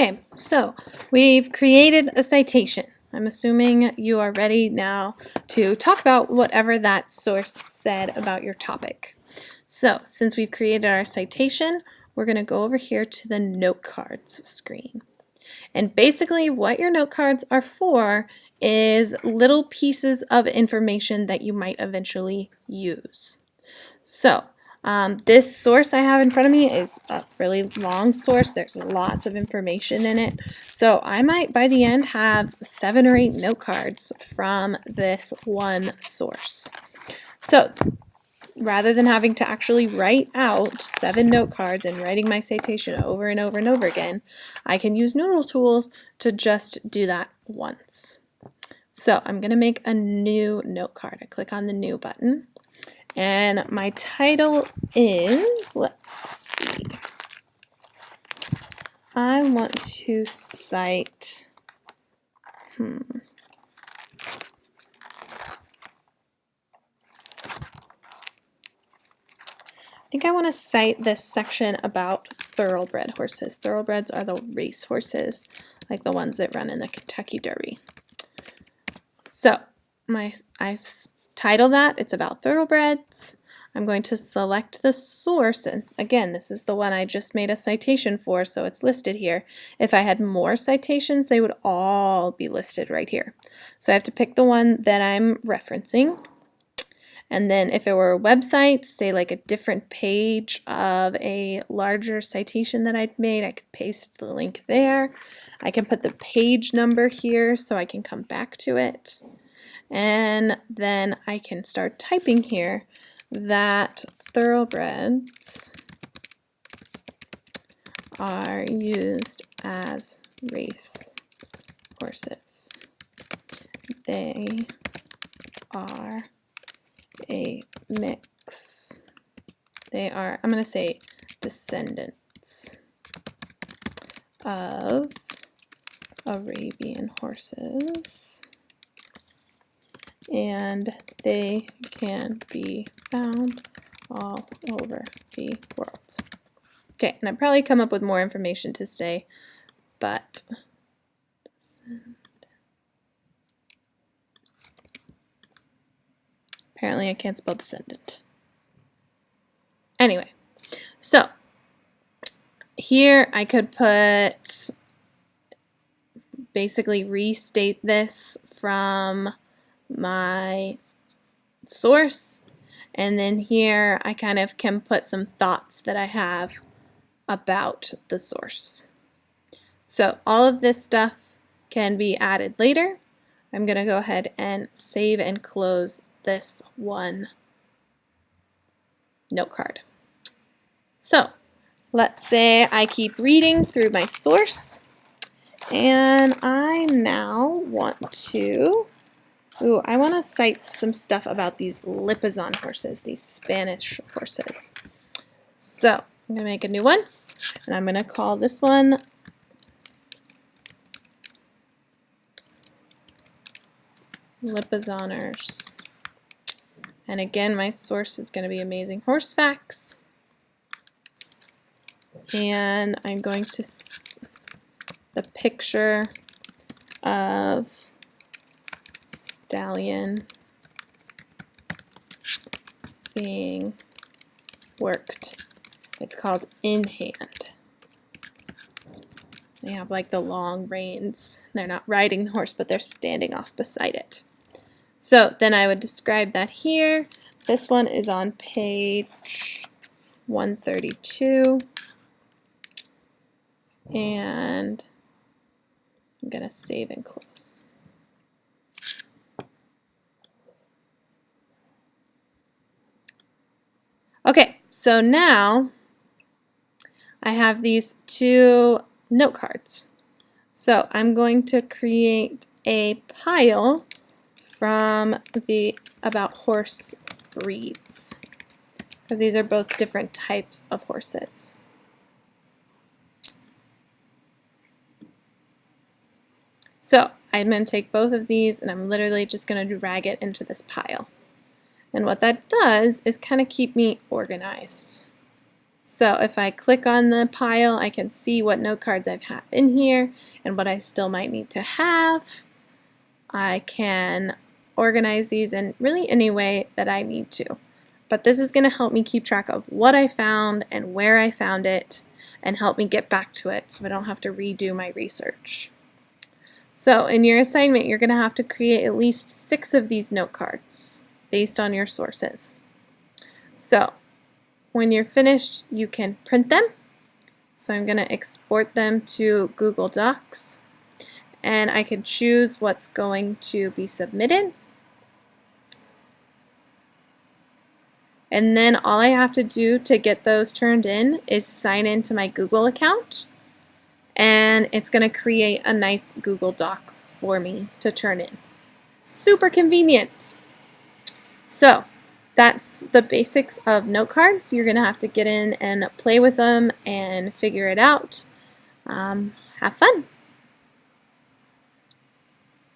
Okay, so we've created a citation. I'm assuming you are ready now to talk about whatever that source said about your topic. So since we've created our citation, we're going to go over here to the note cards screen. And basically what your note cards are for is little pieces of information that you might eventually use. So this source I have in front of me is a really long source. There's lots of information in it. So I might, by the end, have 7 or 8 note cards from this one source. So rather than having to actually write out 7 note cards and writing my citation over and over and over again, I can use NoodleTools to just do that once. So I'm going to make a new note card. I click on the New button. And my title is, let's see, I want to cite, I think I want to cite this section about thoroughbred horses. Thoroughbreds are the race horses, like the ones that run in the Kentucky Derby. So I title that, it's about thoroughbreds. I'm going to select the source, and again, this is the one I just made a citation for, so it's listed here. If I had more citations, they would all be listed right here. So I have to pick the one that I'm referencing. And then if it were a website, say like a different page of a larger citation that I'd made, I could paste the link there. I can put the page number here so I can come back to it. And then I can start typing here that thoroughbreds are used as race horses. They are a mix. They are, I'm going to say, descendants of Arabian horses. And they can be found all over the world. Okay, and I probably come up with more information to say, but apparently I can't spell descendant. Anyway, so here I could put, basically restate this from my source, and then here I kind of can put some thoughts that I have about the source. So all of this stuff can be added later. I'm going to go ahead and save and close this one note card. So let's say I keep reading through my source, and I now want to I want to cite some stuff about these Lipizan horses, these Spanish horses. So I'm going to make a new one, and I'm going to call this one Lipizaners. And again, my source is going to be Amazing Horse Facts. And I'm going to the picture of stallion being worked. It's called In Hand. They have like the long reins. They're not riding the horse, but they're standing off beside it. So then I would describe that here. This one is on page 132. And I'm going to save and close. Okay, so now I have these 2 note cards. So I'm going to create a pile from the about horse breeds, because these are both different types of horses. So I'm going to take both of these and I'm literally just going to drag it into this pile. And what that does is kind of keep me organized. So if I click on the pile, I can see what note cards I've had in here and what I still might need to have. I can organize these in really any way that I need to. But this is going to help me keep track of what I found and where I found it and help me get back to it so I don't have to redo my research. So in your assignment, you're going to have to create at least 6 of these note cards based on your sources. So when you're finished, you can print them. So I'm going to export them to Google Docs, and I can choose what's going to be submitted. And then all I have to do to get those turned in is sign into my Google account, and it's going to create a nice Google Doc for me to turn in. Super convenient. So that's the basics of note cards. You're going to have to get in and play with them and figure it out. Have fun.